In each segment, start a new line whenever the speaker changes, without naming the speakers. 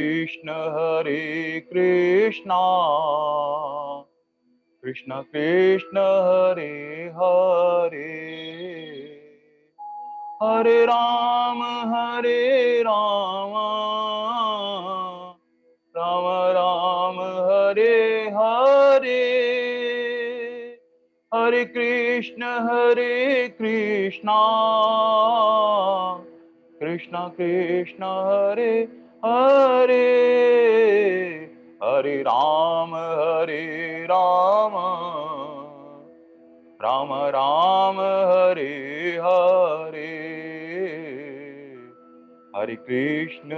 कृष्ण हरे कृष्णा कृष्ण कृष्ण हरे हरे हरे राम राम राम राम हरे हरे हरे कृष्ण कृष्ण कृष्ण कृष्ण हरे हरे हरे राम राम राम राम हरे हरे हरे कृष्ण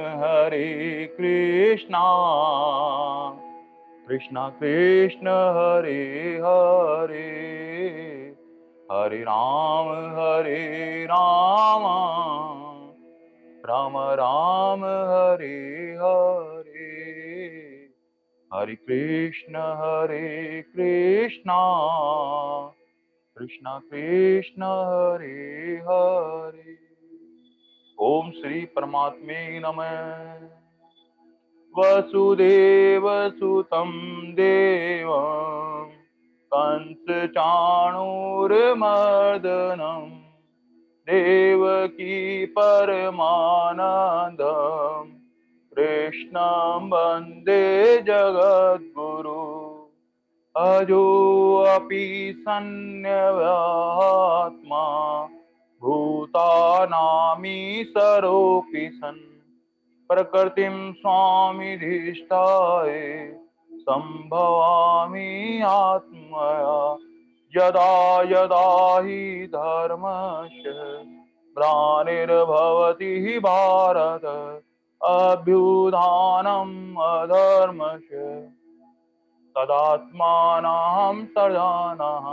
कृष्ण कृष्ण कृष्ण हरे हरे हरे राम राम राम हरे हरे हरे कृष्ण कृष्ण कृष्ण कृष्ण हरे हरे। ओम श्री परमात्मे नमः। वसुदेव सुतं देवं कंसचाणूरमर्दनं देवकी परमानन्दं कृष्णं वन्दे जगद्गुरु। अजोऽपि सन्न्यवात्मा भूतानामीशरोऽपि सन् प्रकृतिं स्वामिधिष्ठाय सम्भवामि आत्मया यदा यदा हि धर्मस्य ग्लानिर्भवति भारत अभ्युत्थानम् अधर्मस्य तदात्मानं सृजानः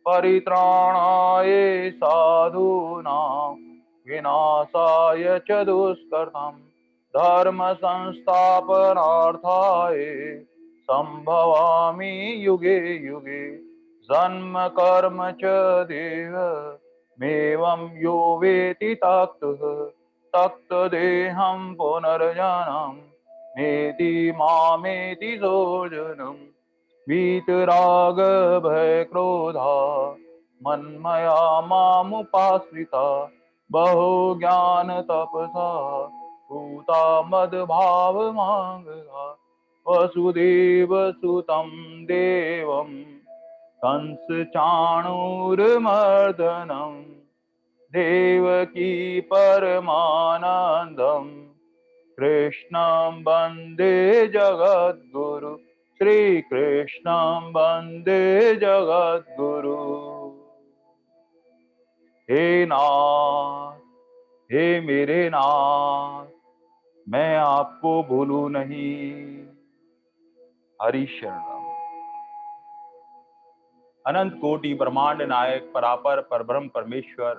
परित्राणाय साधूनां विनाशाय च दुष्कृतं धर्म संस्थापनार्थाय संभवामि युगे युगे। जन्म कर्म च देव मेवं यो वेति तत्तदेहं पुनर्जन्म नेति मामेति सोऽर्जुनम्। वीतराग भय क्रोधा मन्मया मामुपाश्रिता बहु ज्ञान तपसा भूता मद्भाव मांगला। वसुदेव सुतं देवं कंस चाणूरमर्दनं देवकी परमानन्दं कृष्णं वन्दे जगद्गुरु। श्री कृष्णं वन्दे जगद्गुरु। हे नाथ, हे मेरे नाथ, मैं आपको भूलूं नहीं। हरि शरणम। अनंत कोटि ब्रह्मांड नायक परापर परब्रह्म परमेश्वर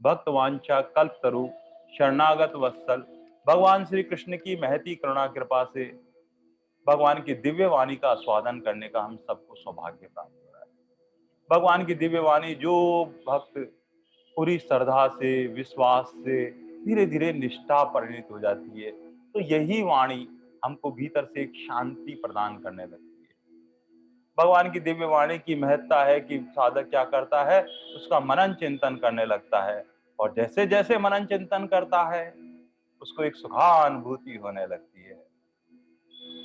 भक्तवांछा कल्पतरु शरणागत वत्सल भगवान श्री कृष्ण की महती करुणा कृपा से भगवान की दिव्य वाणी का आस्वादन करने का हम सबको सौभाग्य प्राप्त हो रहा है। भगवान की दिव्य वाणी जो भक्त पूरी श्रद्धा से विश्वास से धीरे धीरे निष्ठा परिणित हो जाती है, तो यही वाणी हमको भीतर से एक शांति प्रदान करने लगती है। भगवान की दिव्य वाणी की महत्ता है कि साधक क्या करता है, उसका मनन चिंतन करने लगता है, और जैसे जैसे मनन चिंतन करता है उसको एक सुखानुभूति होने लगती है।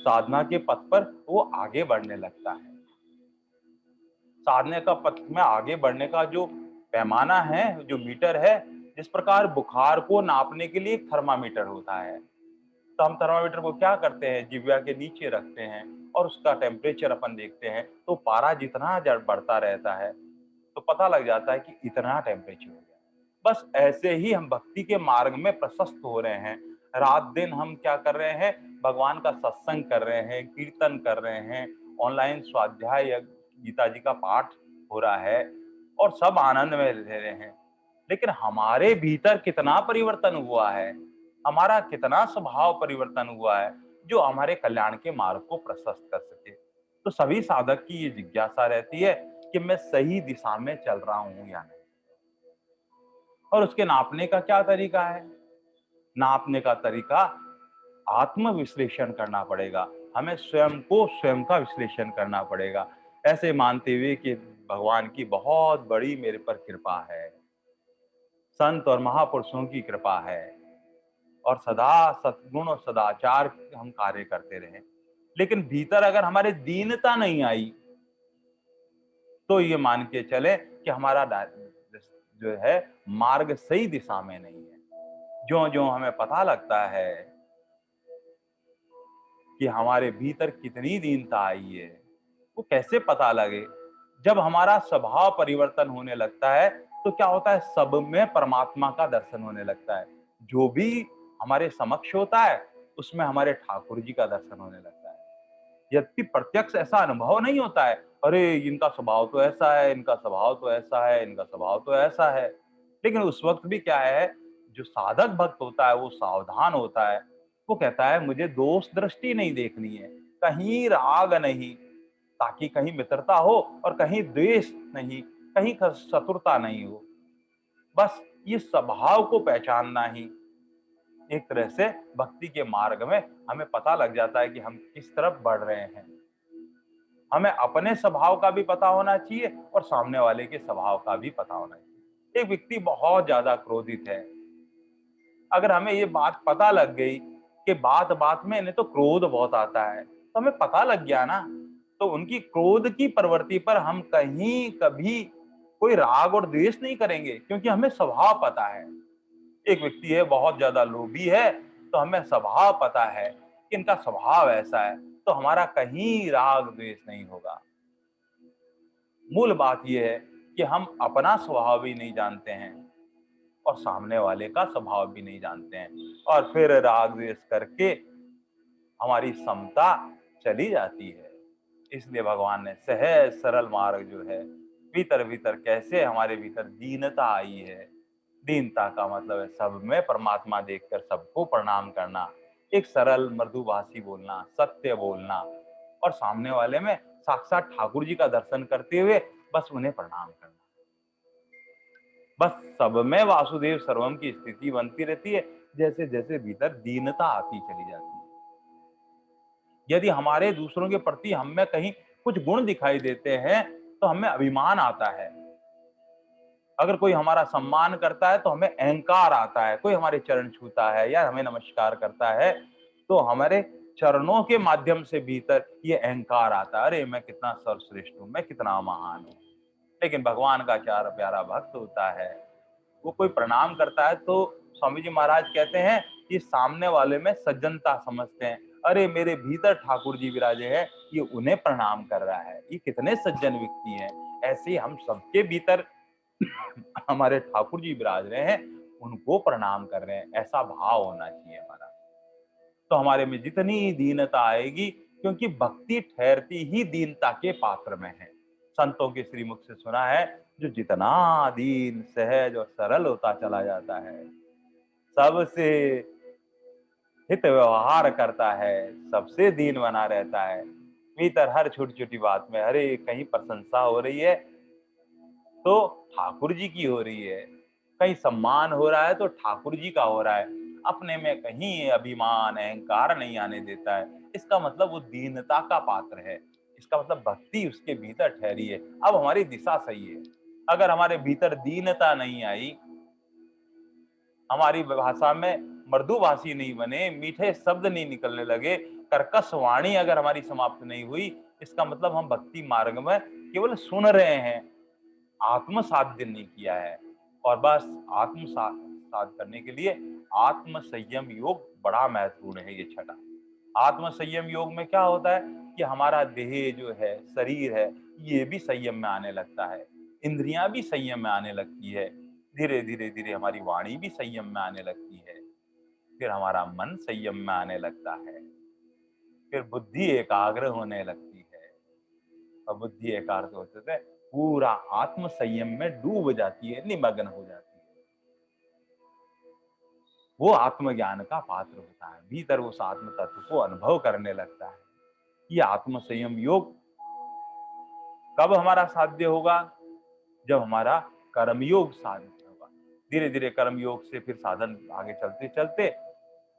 साधना के पथ पर वो आगे बढ़ने लगता है। साधना का पथ में आगे बढ़ने का जो पैमाना है, जो मीटर है, जिस प्रकार बुखार को नापने के लिए एक थर्मामीटर होता है, तो हम थर्मामीटर को क्या करते हैं, जिह्वा के नीचे रखते हैं और उसका टेम्परेचर अपन देखते हैं, तो पारा जितना बढ़ता रहता है तो पता लग जाता है कि इतना टेम्परेचर हो गया। बस ऐसे ही हम भक्ति के मार्ग में प्रशस्त हो रहे हैं। रात दिन हम क्या कर रहे हैं, भगवान का सत्संग कर रहे हैं, कीर्तन कर रहे हैं, ऑनलाइन स्वाध्याय गीता जी का पाठ हो रहा है और सब आनंद में रह रहे हैं। लेकिन हमारे भीतर कितना परिवर्तन हुआ है, हमारा कितना स्वभाव परिवर्तन हुआ है जो हमारे कल्याण के मार्ग को प्रशस्त कर सके। तो सभी साधक की ये जिज्ञासा रहती है कि मैं सही दिशा में चल रहा हूं या नहीं। और उसके नापने का क्या तरीका है? नापने का तरीका आत्म विश्लेषण करना पड़ेगा, हमें स्वयं को स्वयं का विश्लेषण करना पड़ेगा, ऐसे मानते हुए कि भगवान की बहुत बड़ी मेरे पर कृपा है, संत और महापुरुषों की कृपा है, और सदा सद्गुण और सदाचार हम कार्य करते रहें। लेकिन भीतर अगर हमारे दीनता नहीं आई, तो ये मान के चले कि हमारा जो है मार्ग सही दिशा में नहीं है। ज्यों-ज्यों हमें पता लगता है कि हमारे भीतर कितनी दीनता आई है, वो कैसे पता लगे? जब हमारा स्वभाव परिवर्तन होने लगता है, तो क्या होता है, सब में परमात्मा का दर्शन होने लगता है। जो भी हमारे समक्ष होता है, उसमें हमारे ठाकुर जी का दर्शन होने लगता है। यद्यपि प्रत्यक्ष ऐसा अनुभव नहीं होता है, अरे इनका स्वभाव तो ऐसा है, इनका स्वभाव तो ऐसा है, इनका स्वभाव तो ऐसा है। लेकिन उस वक्त भी क्या है, जो साधक भक्त होता है वो सावधान होता है। वो कहता है मुझे दोष दृष्टि नहीं देखनी है, कहीं राग नहीं, ताकि कहीं मित्रता हो और कहीं द्वेष नहीं, कहीं शत्रुता नहीं हो। बस ये स्वभाव को पहचानना ही एक तरह से भक्ति के मार्ग में हमें पता लग जाता है कि हम किस तरफ बढ़ रहे हैं। हमें अपने स्वभाव का भी पता होना चाहिए और सामने वाले के स्वभाव का भी पता होना चाहिए। एक व्यक्ति बहुत ज्यादा क्रोधित है, अगर हमें ये बात पता लग गई कि बात बात में इन्हें तो क्रोध बहुत आता है, तो हमें पता लग गया ना, तो उनकी क्रोध की प्रवृत्ति पर हम कहीं कभी कोई राग और द्वेष नहीं करेंगे, क्योंकि हमें स्वभाव पता है। एक व्यक्ति है बहुत ज्यादा लोभी है, तो हमें स्वभाव पता है कि इनका स्वभाव ऐसा है, तो हमारा कहीं राग द्वेष नहीं होगा। मूल बात यह है कि हम अपना स्वभाव भी नहीं जानते हैं और सामने वाले का स्वभाव भी नहीं जानते हैं, और फिर राग द्वेष करके हमारी समता चली जाती है। इसलिए भगवान ने सहज सरल मार्ग जो है, भीतर भीतर कैसे हमारे भीतर दीनता आई है। दीनता का मतलब है सब में परमात्मा देखकर सबको प्रणाम करना, एक सरल मृदुभाषी बोलना, सत्य बोलना, और सामने वाले में साक्षात ठाकुर जी का दर्शन करते हुए बस उन्हें प्रणाम करना। बस सब में वासुदेव सर्वम की स्थिति बनती रहती है, जैसे जैसे भीतर दीनता आती चली जाती है। यदि हमारे दूसरों के प्रति हम में कहीं कुछ गुण दिखाई देते हैं, तो हमें अभिमान आता है। अगर कोई हमारा सम्मान करता है तो हमें अहंकार आता है, कोई हमारे चरण छूता है या हमें नमस्कार करता है, तो हमारे चरणों के माध्यम से भीतर ये अहंकार आता है, अरे मैं कितना सर्वश्रेष्ठ हूं, मैं कितना महान हूं। लेकिन भगवान का प्यारा भक्त होता है, वो कोई प्रणाम करता है तो स्वामी जी महाराज कहते हैं कि सामने वाले में सज्जनता समझते हैं, अरे मेरे भीतर ठाकुर जी विराजे हैं, ये उन्हें प्रणाम कर रहा है, ये कितने सज्जन व्यक्ति हैं। ऐसे ही हम सबके भीतर हमारे ठाकुर जी विराज रहे हैं, उनको प्रणाम कर रहे हैं, ऐसा भाव होना चाहिए हमारा। तो हमारे में जितनी दीनता आएगी, क्योंकि भक्ति ठहरती ही दीनता के पात्र में है। संतों के श्रीमुख से सुना है, जो जितना दीन सहज और सरल होता चला जाता है, सबसे हित व्यवहार करता है, सबसे दीन बना रहता है, भीतर हर छोटी छोटी बात में अरे कहीं प्रशंसा हो रही है तो ठाकुर जी की हो रही है, कहीं सम्मान हो रहा है तो ठाकुर जी का हो रहा है, अपने में कहीं अभिमान अहंकार नहीं आने देता है। इसका मतलब वो दीनता का पात्र है, इसका मतलब भक्ति उसके भीतर ठहरी है। अब हमारी दिशा सही है। अगर हमारे भीतर दीनता नहीं आई, हमारी भाषा में मृदुभाषी नहीं बने, मीठे शब्द नहीं निकलने लगे, कर्कश वाणी अगर हमारी समाप्त नहीं हुई, इसका मतलब हम भक्ति मार्ग में केवल सुन रहे हैं, आत्मसाध्य नहीं किया है। और बस आत्मसात करने के लिए आत्म संयम योग बड़ा महत्वपूर्ण है। ये छठा आत्म संयम योग में क्या होता है कि हमारा देह जो है, शरीर है, ये भी संयम में आने लगता है, इंद्रियां भी संयम में आने लगती है, धीरे धीरे धीरे हमारी वाणी भी संयम में आने लगती है, फिर हमारा मन संयम में आने लगता है, फिर बुद्धि एकाग्र होने लगती है, और बुद्धि एकाग्र होते थे पूरा आत्म संयम में डूब जाती है, निमग्न हो जाती है। वो आत्मज्ञान का पात्र होता है, भीतर उस आत्म तत्व को अनुभव करने लगता है। ये आत्म संयम योग कब हमारा साध्य होगा? जब हमारा कर्मयोग साध्य होगा। धीरे धीरे कर्मयोग से फिर साधन आगे चलते चलते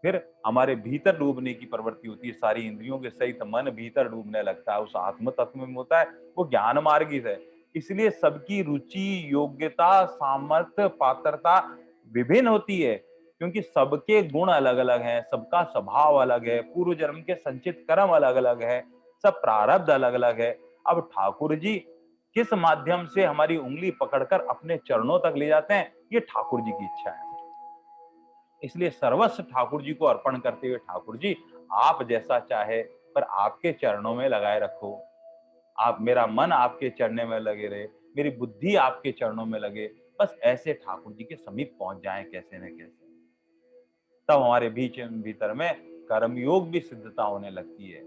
फिर हमारे भीतर डूबने की प्रवृत्ति होती है, सारी इंद्रियों के सहित मन भीतर डूबने लगता है, उस आत्म तत्व में होता है, वो ज्ञान मार्गित है। इसलिए सबकी रुचि, योग्यता, सामर्थ्य, पात्रता विभिन्न होती है, क्योंकि सबके गुण अलग-अलग हैं, सबका स्वभाव अलग है, पूर्व जन्म के संचित कर्म अलग-अलग है, सब प्रारब्ध अलग-अलग है। अब ठाकुर जी किस माध्यम से हमारी उंगली पकड़कर अपने चरणों तक ले जाते हैं, ये ठाकुर जी की इच्छा है। इसलिए सर्वस्व ठाकुर जी को अर्पण करते हुए, ठाकुर जी आप जैसा चाहे पर आपके चरणों में लगाए रखो। आप, मेरा मन आपके चरणों में लगे रहे, मेरी बुद्धि आपके चरणों में लगे, बस ऐसे ठाकुर जी के समीप पहुंच जाएं कैसे न कैसे। तब हमारे बीच भीतर में कर्मयोग भी सिद्धता होने लगती है।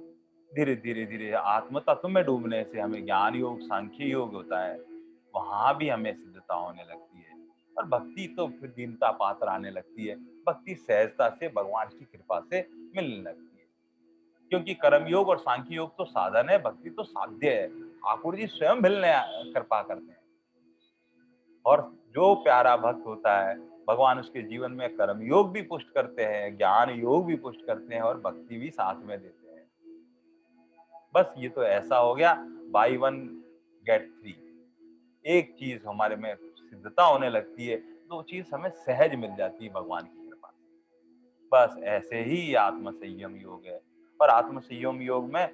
धीरे धीरे धीरे आत्म तत्व में डूबने से हमें ज्ञान योग, सांख्य योग होता है, वहां भी हमें सिद्धता होने लगती है। और भक्ति तो फिर दीनता पात्र आने लगती है, भक्ति सहजता से भगवान की कृपा से मिलने लगती है। क्योंकि कर्म योग और सांख्य योग तो साधन है, भक्ति तो साध्य है। ठाकुर जी स्वयं मिलने कृपा करते हैं। और जो प्यारा भक्त होता है, भगवान उसके जीवन में कर्म योग भी पुष्ट करते हैं, ज्ञान योग भी पुष्ट करते हैं और भक्ति भी साथ में देते हैं। बस ये तो ऐसा हो गया, बाई वन गेट थ्री। एक चीज हमारे में सिद्धता होने लगती है, दो चीज हमें सहज मिल जाती है भगवान की कृपा से। बस ऐसे ही आत्म संयम योग है। और आत्म संयम योग में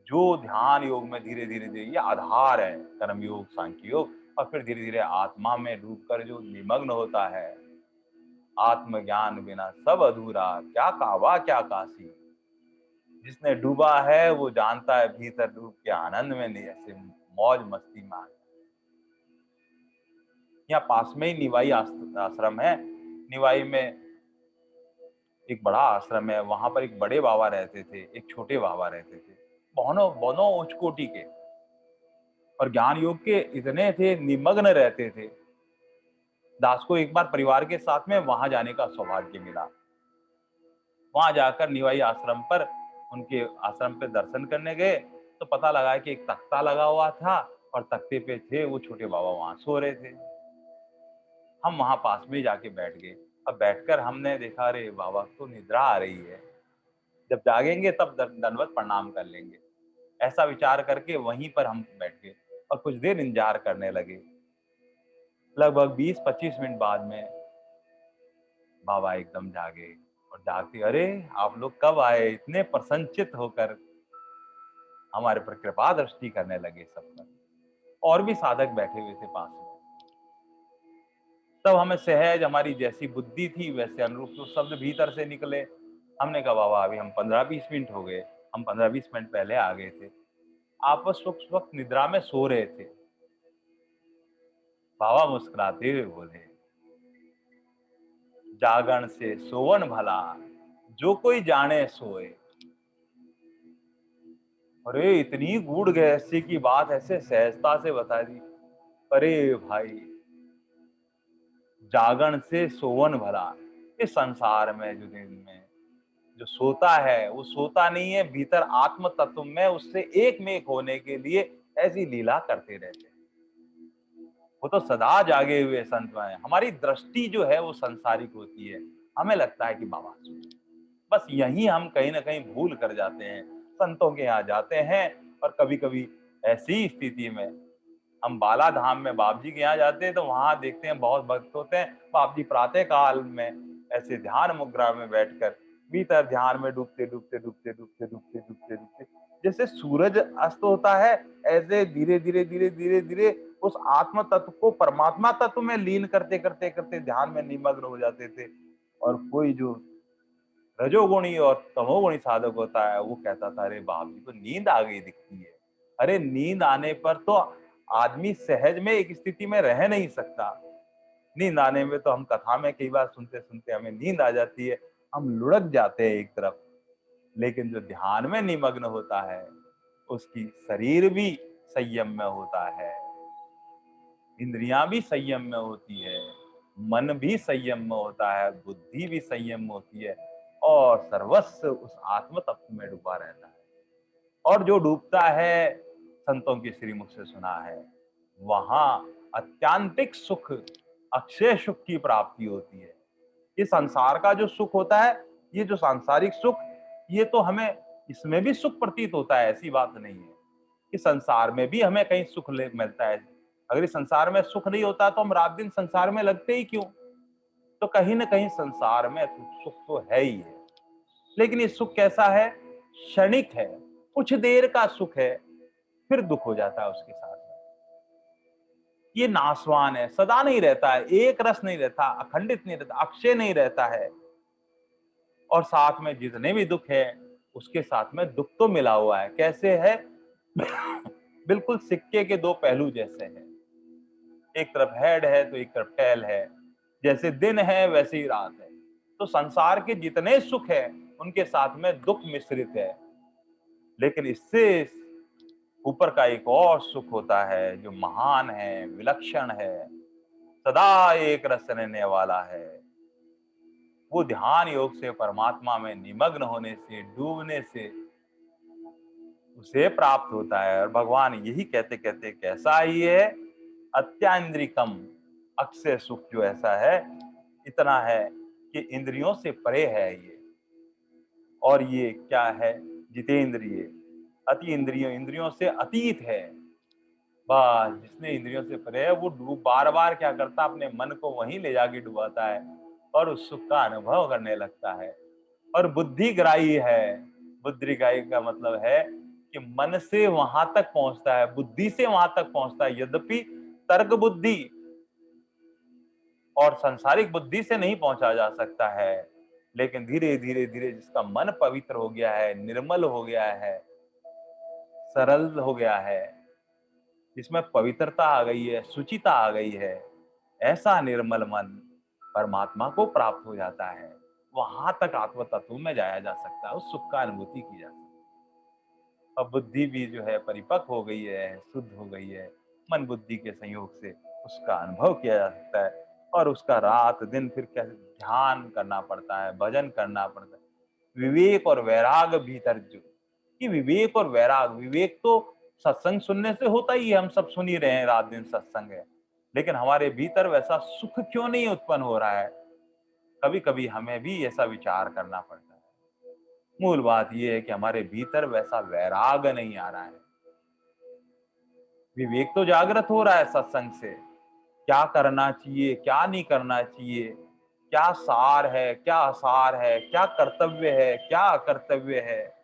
जो ध्यान योग में धीरे धीरे धीरे ये आधार है, कर्म योग, सांख्य योग, और फिर धीरे धीरे आत्मा में डूबकर जो निमग्न होता है, आत्मज्ञान बिना सब अधूरा, क्या काबा क्या काशी। जिसने डूबा है वो जानता है भीतर डूब के आनंद में नहीं, ऐसे मौज मस्ती में आ गया। यहाँ पास में ही निवाई आश्रम है। निवाई में एक बड़ा आश्रम है, वहां पर एक बड़े बाबा रहते थे, एक छोटे बाबा रहते थे, दोनों दोनों उच्च कोटि के, और ज्ञान योग के इतने थे, निमग्न रहते थे। दास को एक बार परिवार के साथ में वहां जाने का सौभाग्य मिला। वहां जाकर निवाई आश्रम पर, उनके आश्रम पे दर्शन करने गए, तो पता लगा कि एक तख्ता लगा हुआ था और तख्ते पे थे वो छोटे बाबा, वहां सो रहे थे। हम वहां पास में जाके बैठ गए। अब बैठकर हमने देखा, अरे बाबा को निद्रा आ रही है, जब जागेंगे तब दंडवत प्रणाम कर लेंगे। ऐसा विचार करके वहीं पर हम बैठ गए और कुछ देर इंतजार करने लगे। लगभग 20-25 मिनट बाद में बाबा एकदम जागे, और जागते, अरे आप लोग कब आए, इतने प्रसन्नचित होकर हमारे पर कृपा दृष्टि करने लगे सब पर। और भी साधक बैठे हुए थे पास में। तब हमें सहज, हमारी जैसी बुद्धि थी वैसे अनुरूप तो शब्द भीतर से निकले। हमने कहा बाबा अभी हम 15-20 मिनट हो गए, हम 15-20 मिनट पहले आ गए थे, आप उस वक्त निद्रा में सो रहे थे। बाबा मुस्कुराते हुए बोले, जागरण से सोवन भला, जो कोई जाने सोए। अरे इतनी गूढ़ रहस्य की बात ऐसे सहजता से बता दी। अरे भाई, जागरण से सोवन भला, इस संसार में जो दिन में जो सोता है वो सोता नहीं है, भीतर आत्म तत्व में उससे एक में एक होने के लिए ऐसी लीला करते रहते हैं। वो तो सदा जागे हुए संत हैं। हमारी दृष्टि जो है वो सांसारिक होती है, हमें लगता है कि बाबा सोए। बस यही हम कहीं ना कहीं भूल कर जाते हैं। संतों के यहाँ जाते हैं और कभी कभी ऐसी स्थिति में हम बाला धाम में बाप जी के यहाँ जाते हैं, तो वहां देखते हैं बहुत भक्त होते हैं, बाप जी प्रातः काल में ऐसे ध्यान मुद्रा में बैठकर भीतर ध्यान में डूबते डूबते डूबते डूबते डूबते डूबते डूबते, जैसे सूरज अस्त होता है, ऐसे धीरे धीरे धीरे धीरे धीरे उस आत्म तत्व को परमात्मा तत्व में लीन करते करते करते ध्यान में निमग्न हो जाते थे। और कोई जो रजोगुणी और तमोगुणी साधक होता है वो कहता था, अरे बाप जी को नींद आ गई दिखती है। अरे नींद आने पर तो आदमी सहज में एक स्थिति में रह नहीं सकता। नींद आने में तो हम कथा में कई बार सुनते सुनते हमें नींद आ जाती है, हम लुढ़क जाते हैं एक तरफ। लेकिन जो ध्यान में निमग्न होता है उसकी शरीर भी संयम में होता है, इंद्रियां भी संयम में होती है, मन भी संयम में होता है, बुद्धि भी संयम में होती है, और सर्वस्व उस आत्म तत्व में डूबा रहता है। और जो डूबता है, संतों की श्रीमुख से सुना है, वहां अत्यांतिक सुख, अक्षय सुख की प्राप्ति होती है। ये संसार का जो सुख होता है ये जो सांसारिक सुख, ये तो हमें इसमें भी सुख प्रतीत होता है, ऐसी बात नहीं है कि संसार में भी हमें कहीं सुख मिलता है। अगर इस संसार में सुख नहीं होता तो हम रात दिन संसार में लगते ही क्यों? तो कहीं ना कहीं संसार में सुख तो है ही है, लेकिन ये सुख कैसा है? क्षणिक है, कुछ देर का सुख है, फिर दुख हो जाता है उसके साथ में। ये नाशवान है, सदा नहीं रहता है, एक रस नहीं रहता, अखंडित नहीं रहता, अक्षय नहीं रहता है। और साथ में जितने भी दुख है, उसके साथ में दुख तो मिला हुआ है। कैसे है? बिल्कुल सिक्के के दो पहलू जैसे हैं। एक तरफ हेड है तो एक तरफ टेल है। जैसे दिन है वैसे ही रात है। तो संसार के जितने सुख है, उनके साथ में दुख मिश्रित है। लेकिन इससे ऊपर का एक और सुख होता है जो महान है, विलक्षण है, सदा एक रस रहने वाला है। वो ध्यान योग से परमात्मा में निमग्न होने से, डूबने से उसे प्राप्त होता है। और भगवान यही कहते कहते कैसा ही है, अत्यान्द्रिकम, अक्षय सुख जो ऐसा है, इतना है कि इंद्रियों से परे है ये। और ये क्या है? जितेंद्रिय, अति इंद्रियों, इंद्रियों से अतीत है। बस जिसने इंद्रियों से परे है वो डूब बार बार क्या करता है, अपने मन को वहीं ले जाके डुबाता है और उस सुख का अनुभव करने लगता है। और बुद्धिग्राही है। बुद्धिग्राही का मतलब है कि मन से वहां तक पहुंचता है, बुद्धि से वहां तक पहुंचता है। यद्यपि तर्क बुद्धि और सांसारिक बुद्धि से नहीं पहुंचा जा सकता है, लेकिन धीरे धीरे धीरे जिसका मन पवित्र हो गया है, निर्मल हो गया है, सरल हो गया है, जिसमें पवित्रता आ गई है, शुचिता आ गई है, ऐसा निर्मल मन परमात्मा को प्राप्त हो जाता है। वहां तक आत्म तत्व में जाया जा सकता है, उस सुख का अनुभूति की जा सकती है। अब बुद्धि भी जो है परिपक्व हो गई है, शुद्ध हो गई है, मन बुद्धि के संयोग से उसका अनुभव किया जा सकता है। और उसका रात दिन फिर कैसे ध्यान करना पड़ता है, भजन करना पड़ता है। विवेक और वैराग भीतर जो, कि विवेक और वैराग, विवेक तो सत्संग सुनने से होता ही है, हम सब सुन ही रहे हैं, रात दिन सत्संग है, लेकिन हमारे भीतर वैसा सुख क्यों नहीं उत्पन्न हो रहा है? कभी कभी हमें भी ऐसा विचार करना पड़ता है। मूल बात यह है कि हमारे भीतर वैसा वैराग नहीं आ रहा है। विवेक तो जागृत हो रहा है सत्संग से, क्या करना चाहिए, क्या नहीं करना चाहिए, क्या सार है, क्या असार है, क्या कर्तव्य है, क्या अकर्तव्य है,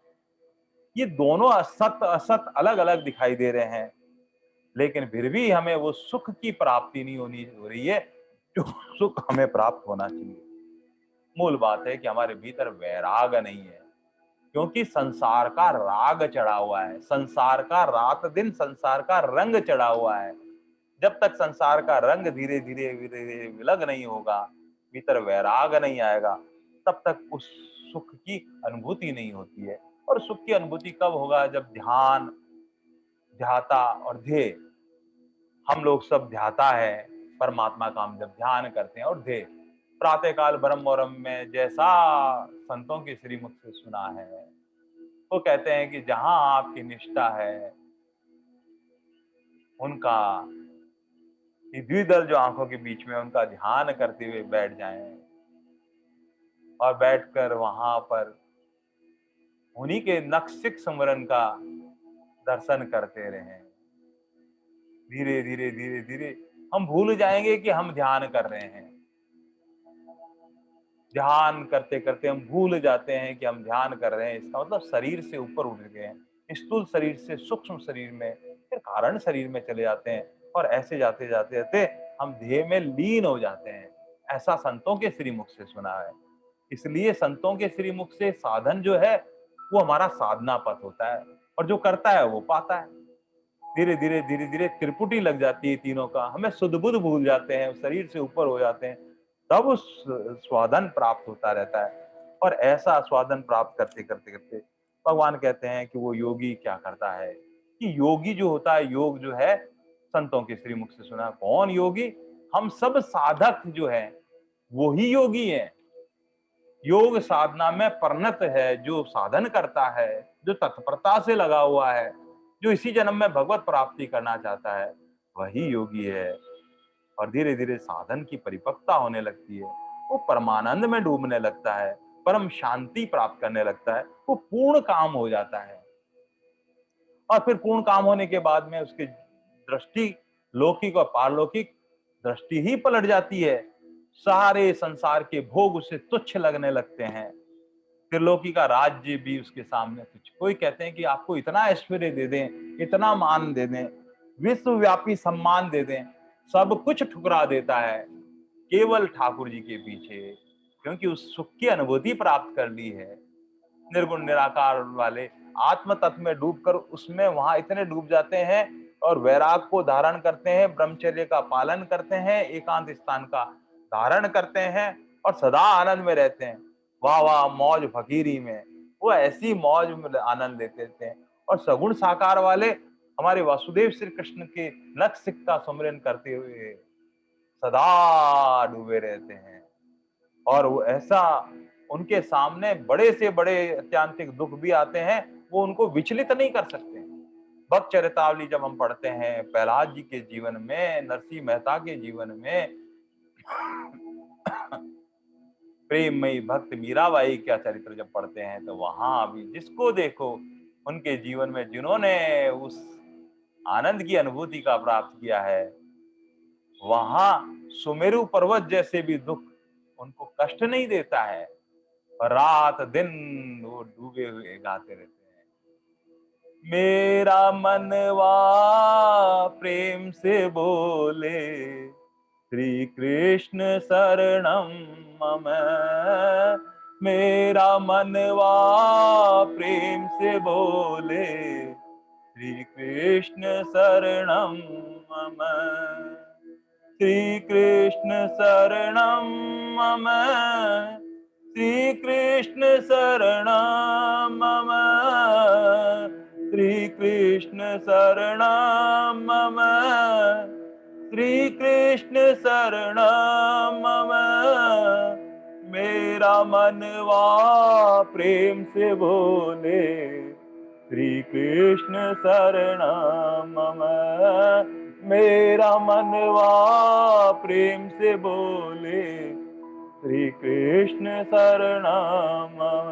ये दोनों असत असत अलग अलग दिखाई दे रहे हैं। लेकिन फिर भी हमें वो सुख की प्राप्ति नहीं हो रही है जो सुख हमें प्राप्त होना चाहिए। मूल बात है कि हमारे भीतर वैराग नहीं है, क्योंकि संसार का राग चढ़ा हुआ है, संसार का रात दिन संसार का रंग चढ़ा हुआ है। जब तक संसार का रंग धीरे धीरे धीरे धीरे विलग नहीं होगा, भीतर वैराग नहीं आएगा, तब तक उस सुख की अनुभूति नहीं होती है। और सुख की अनुभूति कब होगा? जब ध्यान, ध्याता और ध्येय, हम लोग सब ध्याता है परमात्मा का, हम जब ध्यान करते हैं, और ध्येय प्रातः काल ब्रह्म मुहूर्त में जैसा संतों के श्रीमुख से सुना है, वो कहते हैं कि जहां आपकी निष्ठा है, उनका द्विदल जो आंखों के बीच में, उनका ध्यान करते हुए बैठ जाएं और बैठकर वहां पर उन्हीं के नक्सिक स्मरण का दर्शन करते रहें। धीरे धीरे धीरे धीरे हम भूल जाएंगे कि हम ध्यान कर रहे हैं। ध्यान करते करते हम भूल जाते हैं कि हम ध्यान कर रहे हैं। इसका मतलब शरीर से ऊपर उठ गए हैं, स्थूल शरीर से सूक्ष्म शरीर में, फिर कारण शरीर में चले जाते हैं, और ऐसे जाते जाते जाते हम ध्येय में लीन हो जाते हैं। ऐसा संतों के श्रीमुख से सुना है। इसलिए संतों के श्रीमुख से साधन जो है वो हमारा साधना पथ होता है, और जो करता है वो पाता है। धीरे धीरे धीरे धीरे त्रिपुटी लग जाती है तीनों का, हमें सुध बुध भूल जाते हैं, शरीर से ऊपर हो जाते हैं, तब उस स्वादन प्राप्त होता रहता है। और ऐसा स्वादन प्राप्त करते करते करते भगवान कहते हैं कि वो योगी क्या करता है, कि योगी जो होता है, योग जो है संतों के श्रीमुख से सुना। कौन योगी? हम सब साधक जो है वो ही योगी है। योग साधना में परिणत है, जो साधन करता है, जो तत्परता से लगा हुआ है, जो इसी जन्म में भगवत प्राप्ति करना चाहता है, वही योगी है। और धीरे धीरे साधन की परिपक्वता होने लगती है, वो परमानंद में डूबने लगता है। परम शांति प्राप्त करने लगता है, वो पूर्ण काम हो जाता है। और फिर पूर्ण काम होने के बाद में उसकी दृष्टि लौकिक और पारलौकिक दृष्टि ही पलट जाती है। सारे संसार के भोग उसे तुच्छ लगने लगते हैं। त्रिलोकी का राज्य भी उसके सामने तुच्छ। कोई कहते हैं कि आपको इतना ऐश्वर्य दे दें, इतना मान दे दें, विश्वव्यापी सम्मान दे दें, सब कुछ ठुकरा देता है केवल ठाकुर जी के पीछे, क्योंकि उस सुख की अनुभूति प्राप्त कर ली है। निर्गुण निराकार वाले आत्म तत्व में डूबकर उसमें वहां इतने डूब जाते हैं और वैराग को धारण करते हैं, ब्रह्मचर्य का पालन करते हैं, एकांत स्थान का धारण करते हैं और सदा आनंद में रहते हैं। वाह वाह मौज फकीरी में, वो ऐसी मौज में आनंद लेते थे। और सगुण साकार वाले हमारे वासुदेव श्री कृष्ण के लक्ष्य सिख का सुमिरन करते हुए सदा डूबे रहते हैं। और वो ऐसा, उनके सामने बड़े से बड़े अत्यांतिक दुख भी आते हैं, वो उनको विचलित नहीं कर सकते। भक्त चरितावली जब हम पढ़ते हैं, प्रहलाद जी के जीवन में, नरसिंह मेहता के जीवन में, प्रेममयी भक्त मीराबाई का चरित्र जब पढ़ते हैं, तो वहां भी जिसको देखो उनके जीवन में जिन्होंने उस आनंद की अनुभूति का प्राप्त किया है, वहां सुमेरु पर्वत जैसे भी दुख उनको कष्ट नहीं देता है। रात दिन वो डूबे हुए गाते रहते हैं, मेरा मनवा प्रेम से बोले श्री कृष्ण शरणम मम। मेरा मनवा प्रेम से बोले श्री कृष्ण शरणम मम। श्री कृष्ण शरणम मम। श्री कृष्ण शरणम मम। श्री कृष्ण शरणम मम। श्री कृष्ण शरणम मम। मेरा मनवा प्रेम से बोले श्री कृष्ण शरणम मम। मेरा मनवा प्रेम से बोले श्री कृष्ण शरणम मम।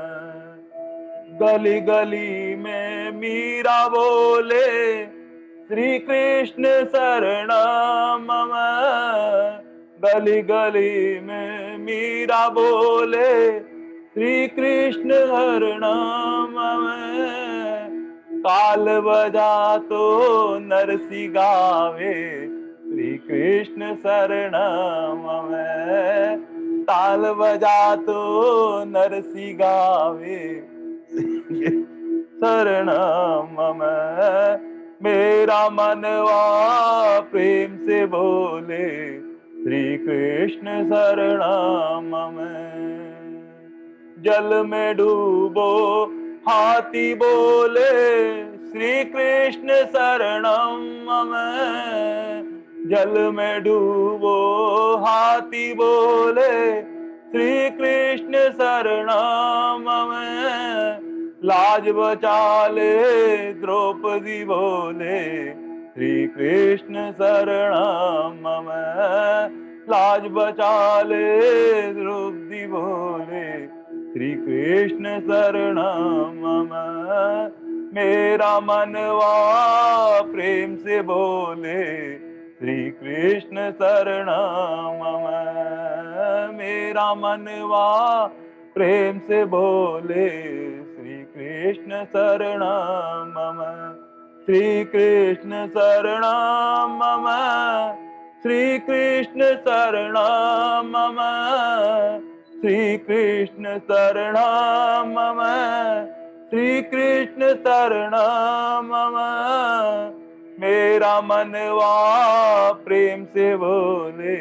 गली गली में मीरा बोले श्री कृष्ण शरणम मम। गली गली में मीरा बोले श्री कृष्ण शरणम मम। ताल बजा तो नरसी गावे श्री कृष्ण शरणम मम। ताल बजा तो नरसी गावे शरणम मम। मेरा मनवा प्रेम से बोले श्री कृष्ण शरणम मम। जल में डूबो हाथी बोले श्री कृष्ण शरणम मम। जल में डूबो हाथी बोले श्री कृष्ण शरणम मम। लाज बचा ले द्रौपदी बोले श्री कृष्ण शरणम मम। लाज बचा ले द्रौपदी बोले श्री कृष्ण शरणम मम। मेरा मनवा प्रेम से बोले श्री कृष्ण शरणम मम। मेरा मनवा प्रेम से बोले श्री कृष्ण शरणम मम। श्री कृष्ण शरणम मम। श्री कृष्ण शरणम मम। श्री कृष्ण शरणम मम। श्री कृष्ण शरणम मम। मेरा मनवा प्रेम से बोले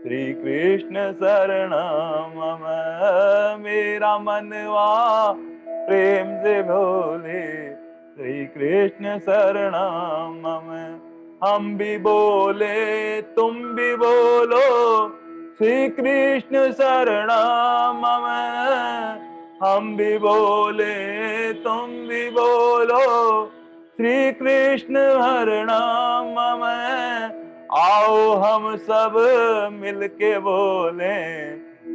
श्री कृष्ण शरणम मम। मेरा मनवा प्रेम से बोले श्री कृष्ण शरणम मम। हम भी बोले तुम भी बोलो श्री कृष्ण शरणम मम। हम भी बोले तुम भी बोलो श्री कृष्ण शरणम मम। आओ हम सब मिलके बोले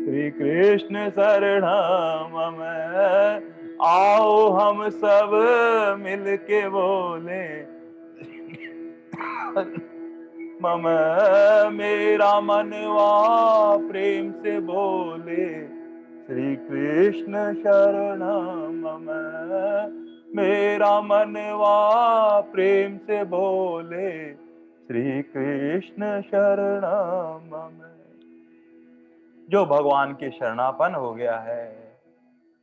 श्री कृष्ण शरणम में। आओ हम सब मिल के बोले मम, मेरा मनवा प्रेम से बोले श्री कृष्ण शरणम मम। मेरा मनवा प्रेम से बोले श्री कृष्ण शरणम मम। जो भगवान के शरणापन हो गया है,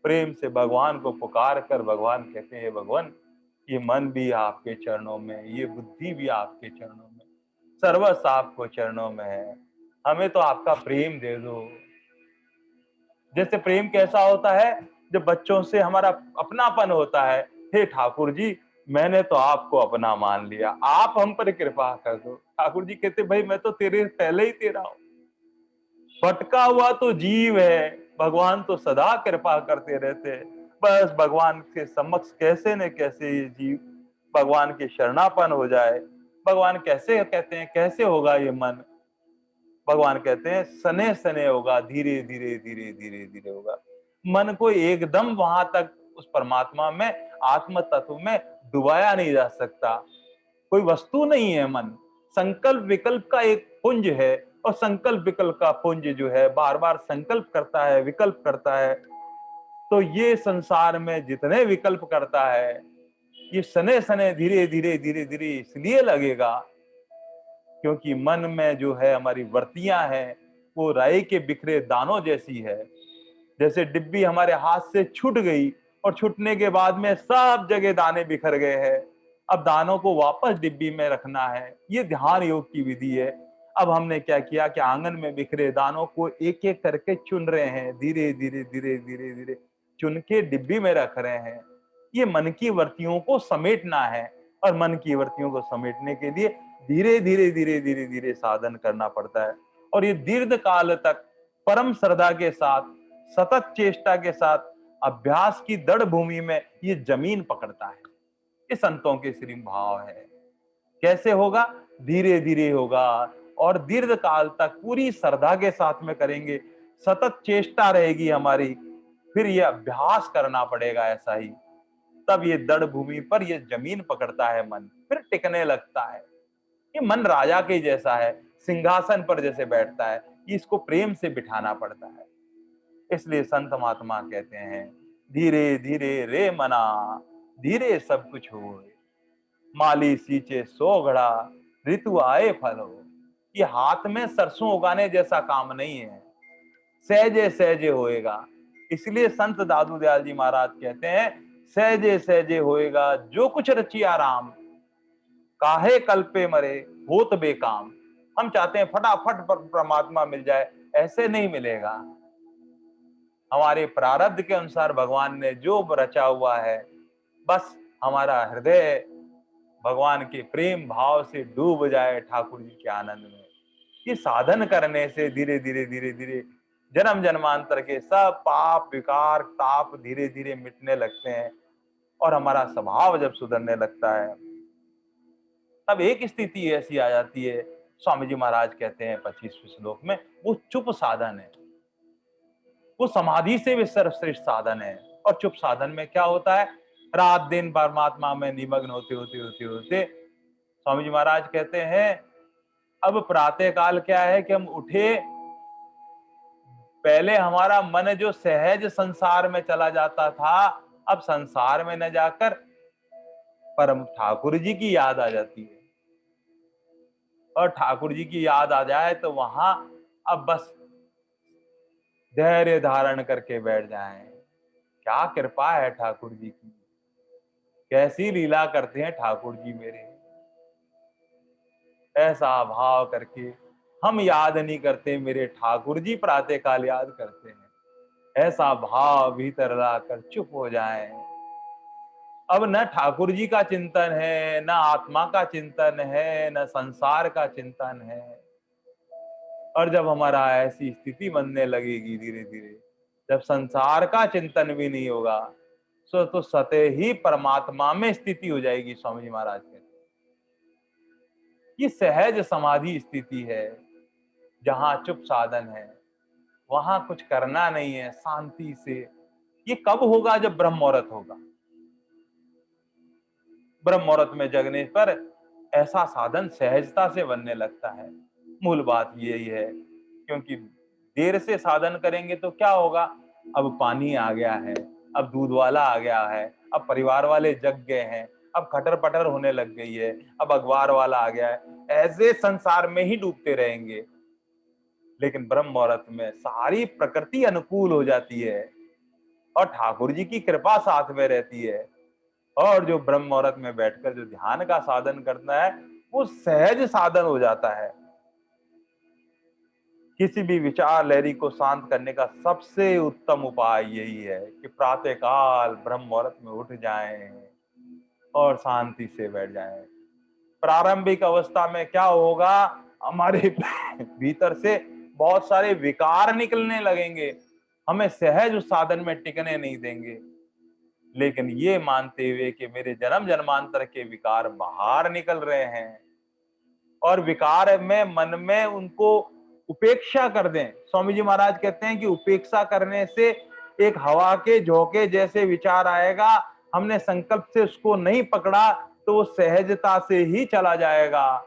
प्रेम से भगवान को पुकार कर भगवान कहते हैं भगवान, ये मन भी आपके चरणों में, ये बुद्धि भी आपके चरणों में, सर्वस्व आपको चरणों में है, हमें तो आपका प्रेम दे दो। जैसे प्रेम कैसा होता है, जब बच्चों से हमारा अपनापन होता है, हे ठाकुर जी मैंने तो आपको अपना मान लिया, आप हम पर कृपा कर दो। ठाकुर जी कहते भाई मैं तो तेरे पहले ही तेरा हूं, भटका हुआ तो जीव है, भगवान तो सदा कृपा करते रहते हैं। बस भगवान के समक्ष कैसे न कैसे ये जीव भगवान के शरणापन हो जाए। भगवान कैसे कहते हैं कैसे होगा ये मन, भगवान कहते हैं सने सने होगा, धीरे धीरे धीरे धीरे धीरे होगा। मन को एकदम वहां तक उस परमात्मा में, आत्म तत्व में डुबाया नहीं जा सकता। कोई वस्तु नहीं है मन, संकल्प विकल्प का एक पुंज है, और संकल्प विकल्प का पुंज जो है बार बार संकल्प करता है, विकल्प करता है। तो ये संसार में जितने विकल्प करता है, ये सने सने धीरे धीरे धीरे धीरे इसलिए लगेगा क्योंकि मन में जो है हमारी वृत्तियां हैं वो राई के बिखरे दानों जैसी है। जैसे डिब्बी हमारे हाथ से छूट गई और छूटने के बाद में सब जगह दाने बिखर गए हैं, अब दानों को वापस डिब्बी में रखना है, ये ध्यान योग की विधि है। अब हमने क्या किया कि आंगन में बिखरे दानों को एक एक करके चुन रहे हैं, धीरे धीरे धीरे धीरे धीरे चुन के डिब्बी में रख रहे हैं। ये मन की वृत्तियों को समेटना है, और मन की वृत्तियों को समेटने के लिए धीरे धीरे धीरे धीरे धीरे साधन करना पड़ता है। और ये दीर्घ काल तक परम श्रद्धा के साथ, सतत चेष्टा के साथ, अभ्यास की दृढ़ भूमि में ये जमीन पकड़ता है। ये संतों के श्री भाव है। कैसे होगा? धीरे धीरे होगा, और दीर्घ काल तक पूरी श्रद्धा के साथ में करेंगे, सतत चेष्टा रहेगी हमारी, फिर ये अभ्यास करना पड़ेगा ऐसा ही, तब ये दृढ़ भूमि पर ये जमीन पकड़ता है मन, फिर टिकने लगता है। ये मन राजा के जैसा है, सिंहासन पर जैसे बैठता है, इसको प्रेम से बिठाना पड़ता है। इसलिए संत महात्मा कहते हैं धीरे धीरे रे मना, धीरे सब कुछ होए, माली सींचे सो घड़ा, ऋतु आए फल हो। ये हाथ में सरसों उगाने जैसा काम नहीं है, सहजे सहजे होएगा। इसलिए संत दादू दयाल जी महाराज कहते हैं सहजे सहजे होएगा जो कुछ रचिया राम, काहे कल पे मरे होत बेकाम। हम चाहते हैं फटाफट परमात्मा मिल जाए, ऐसे नहीं मिलेगा। हमारे प्रारब्ध के अनुसार भगवान ने जो रचा हुआ है, बस हमारा हृदय भगवान के प्रेम भाव से डूब जाए ठाकुर जी के आनंद में। ये साधन करने से धीरे धीरे धीरे धीरे जन्म जन्मांतर के सब पाप विकार ताप धीरे धीरे मिटने लगते हैं, और हमारा स्वभाव जब सुधरने लगता है, तब एक स्थिति ऐसी आ जाती है, स्वामी जी महाराज कहते हैं 25वें श्लोक में, वो चुप साधन है, वो समाधि से भी सर्वश्रेष्ठ साधन है। और चुप साधन में क्या होता है, रात दिन परमात्मा में निमग्न होते होते होते होते स्वामी जी महाराज कहते हैं अब प्रातः काल क्या है कि हम उठे, पहले हमारा मन जो सहज संसार में चला जाता था, अब संसार में न जाकर परम ठाकुर जी की याद आ जाती है। और ठाकुर जी की याद आ जाए तो वहां अब बस धैर्य धारण करके बैठ जाएं। क्या कृपा है ठाकुर जी की, कैसी लीला करते हैं ठाकुर जी मेरे। ऐसा भाव करके हम याद नहीं करते, मेरे ठाकुर जी प्रातः काल याद करते हैं। ऐसा भाव भीतर लाकर चुप हो जाएं। अब न ठाकुर जी का चिंतन है, न आत्मा का चिंतन है, न संसार का चिंतन है। और जब हमारा ऐसी स्थिति बनने लगेगी धीरे धीरे, जब संसार का चिंतन भी नहीं होगा, तो सते ही परमात्मा में स्थिति हो जाएगी। स्वामी जी महाराज कहते हैं ये सहज समाधि स्थिति है, जहां चुप साधन है, वहां कुछ करना नहीं है, शांति से। ये कब होगा? जब ब्रह्म मुहूर्त होगा। ब्रह्म मुहूर्त में जगने पर ऐसा साधन सहजता से बनने लगता है। मूल बात यही है, क्योंकि देर से साधन करेंगे तो क्या होगा? अब पानी आ गया है, अब दूध वाला आ गया है, अब परिवार वाले जग गए हैं, अब खटर पटर होने लग गई है, अब अखबार वाला आ गया है, ऐसे संसार में ही डूबते रहेंगे। लेकिन ब्रह्म मुहूर्त में सारी प्रकृति अनुकूल हो जाती है और ठाकुर जी की कृपा साथ में रहती है। और जो ब्रह्म मुहूर्त में बैठकर जो ध्यान का साधन करता है, वो सहज साधन हो जाता है। किसी भी विचार लहरी को शांत करने का सबसे उत्तम उपाय यही है कि प्रातःकाल ब्रह्म मुहूर्त में उठ जाएं और शांति से बैठ जाएं। प्रारंभिक अवस्था में क्या होगा? हमारे भीतर से बहुत सारे विकार निकलने लगेंगे, हमें सहज उस साधन में टिकने नहीं देंगे। लेकिन ये मानते हुए कि मेरे जन्म जन्मांतर के विकार बाहर निकल रहे हैं और विकार में मन में उनको उपेक्षा कर दें। स्वामी जी महाराज कहते हैं कि उपेक्षा करने से एक हवा के झोंके जैसे विचार आएगा, हमने संकल्प से उसको नहीं पकड़ा तो वो सहजता से ही चला जाएगा।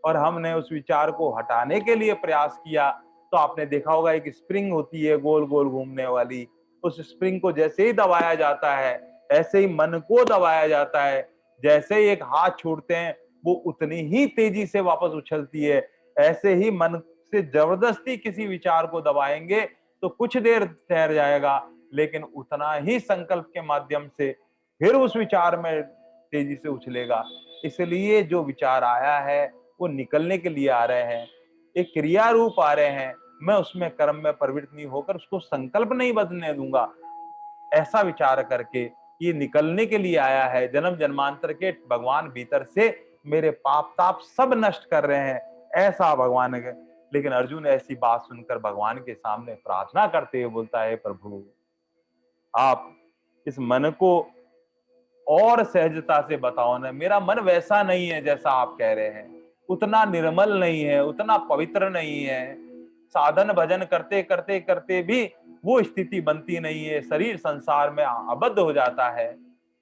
और हमने उस विचार को हटाने के लिए प्रयास किया तो आपने देखा होगा एक स्प्रिंग होती है गोल गोल घूमने वाली, उस स्प्रिंग को जैसे ही दबाया जाता है ऐसे ही मन को दबाया जाता है। जैसे ही एक हाथ छोड़ते हैं वो उतनी ही तेजी से वापस उछलती है। ऐसे ही मन से जबरदस्ती किसी विचार को दबाएंगे तो कुछ देर ठहर जाएगा, लेकिन उतना ही संकल्प के माध्यम से फिर उस विचार में तेजी से उछलेगा। इसलिए जो विचार आया है वो निकलने के लिए आ रहे हैं, एक क्रिया रूप आ रहे हैं। मैं उसमें कर्म में प्रवृत्त नहीं होकर उसको संकल्प नहीं बदलने दूंगा। ऐसा विचार करके ये निकलने के लिए आया है। जन्म जन्मांतर के भगवान भीतर से मेरे पाप ताप सब नष्ट कर रहे हैं, ऐसा भगवान है। लेकिन अर्जुन ऐसी बात सुनकर भगवान के सामने प्रार्थना करते हुए बोलता है, प्रभु आप इस मन को और सहजता से बताओ ना। मेरा मन वैसा नहीं है जैसा आप कह रहे हैं, उतना निर्मल नहीं है, उतना पवित्र नहीं है। साधन भजन करते करते करते भी वो स्थिति बनती नहीं है, शरीर संसार में आबद्ध हो जाता है।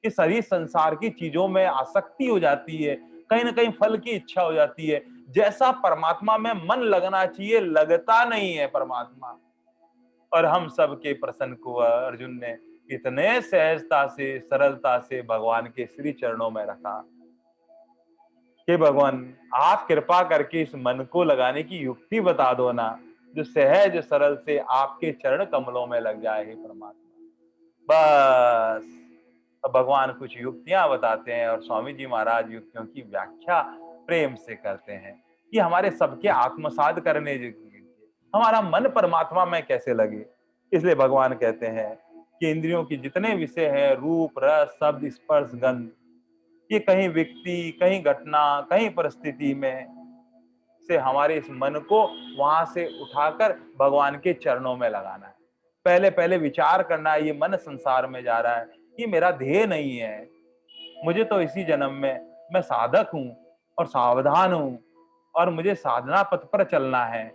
कि शरीर संसार की चीजों में आसक्ति हो जाती है, कहीं ना कहीं फल की इच्छा हो जाती है। जैसा परमात्मा में मन लगना चाहिए लगता नहीं है परमात्मा। और हम सबके प्रश्न को अर्जुन ने इतने सहजता से सरलता से भगवान के श्री चरणों में रखा कि भगवान आप कृपा करके इस मन को लगाने की युक्ति बता दो ना, जो सहज सरल से आपके चरण कमलों में लग जाए हे परमात्मा। बस अब भगवान कुछ युक्तियां बताते हैं और स्वामी जी महाराज युक्तियों की व्याख्या प्रेम से करते हैं कि हमारे सबके आत्मसात करने हमारा मन परमात्मा में कैसे लगे। इसलिए भगवान कहते हैं कि इंद्रियों की जितने विषय हैं, रूप रस शब्द स्पर्श गंध, ये कहीं व्यक्ति कहीं घटना कहीं परिस्थिति में से हमारे इस मन को वहां से उठाकर भगवान के चरणों में लगाना है। पहले पहले विचार करना है, ये मन संसार में जा रहा है, ये मेरा ध्येय नहीं है। मुझे तो इसी जन्म में मैं साधक हूं और सावधान हूं और मुझे साधना पथ पर चलना है।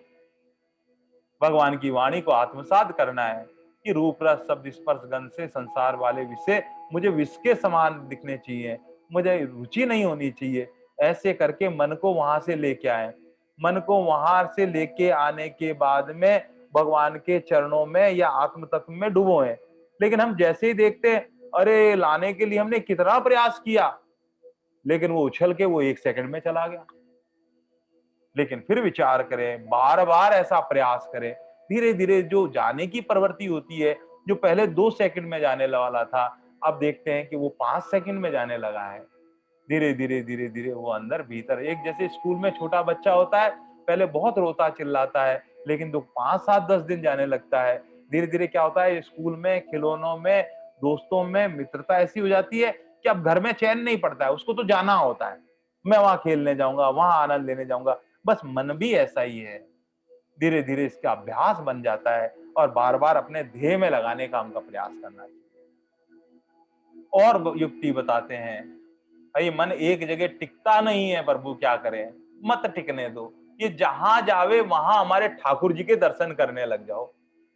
भगवान की वाणी को आत्मसात करना है कि रूप रस शब्द स्पर्श गंध से संसार वाले विषय मुझे विष के समान दिखने चाहिए, मुझे रुचि नहीं होनी चाहिए। ऐसे करके मन को वहां से लेके आए। मन को वहां से लेके आने के बाद में भगवान के चरणों में या आत्म तत्व में डुबोए। लेकिन हम जैसे ही देखते हैं, अरे लाने के लिए हमने कितना प्रयास किया, लेकिन वो उछल के वो 1 सेकंड में चला गया। लेकिन फिर विचार करें, बार बार ऐसा प्रयास करें, धीरे धीरे जो जाने की प्रवृत्ति होती है, जो पहले 2 सेकंड में जाने वाला था, अब देखते हैं कि वो 5 सेकंड में जाने लगा है। धीरे धीरे धीरे धीरे वो अंदर भीतर, एक जैसे स्कूल में छोटा बच्चा होता है, पहले बहुत रोता चिल्लाता है, लेकिन 5 7 10 दिन जाने लगता है। धीरे धीरे क्या होता है, स्कूल में खिलौनों में दोस्तों में मित्रता ऐसी हो जाती है कि अब घर में चैन नहीं पड़ता है, उसको तो जाना होता है। मैं वहां खेलने जाऊंगा, वहां आनंद लेने जाऊंगा। बस मन भी ऐसा ही है, धीरे धीरे इसका अभ्यास बन जाता है और बार बार अपने ध्येय में लगाने का हमका प्रयास करना चाहिए। और युक्ति बताते हैं, भाई मन एक जगह टिकता नहीं है, प्रभु क्या करें, मत टिकने दो। ये जहां जावे वहां हमारे ठाकुर जी के दर्शन करने लग जाओ।